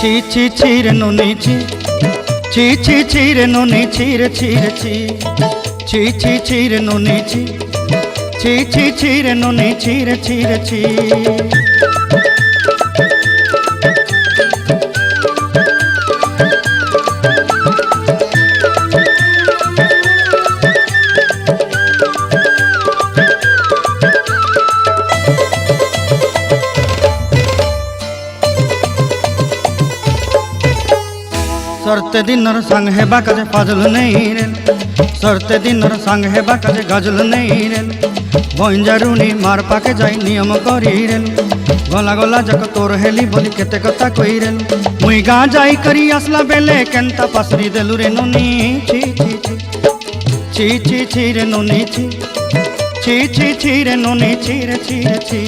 ছি ছি ছি রে নুনি ছি ছি ছি ছি রে নুনি ছি রে ছি রে ছি ছি ছি ছি রে নুনি ছি ছি ছি ছি রে নুনি ছি রে ছি রে ছি। सरते दिनर संग हेबा काजे फाजल नहीं रेल सरते दिनर संग हेबा काजे गजल नहीं रेल बंजारुनी मार पाके जाई नियम करी रेल गला गला जक तोर हेली बोली केते कथा कई रेल मुई गा जाई करी असला बेले केंता पासरी देलु रे नुनी छी छी छी छी छी छी रे नुनी छी छी छी छी रे नुनी छी रे छी रे छी।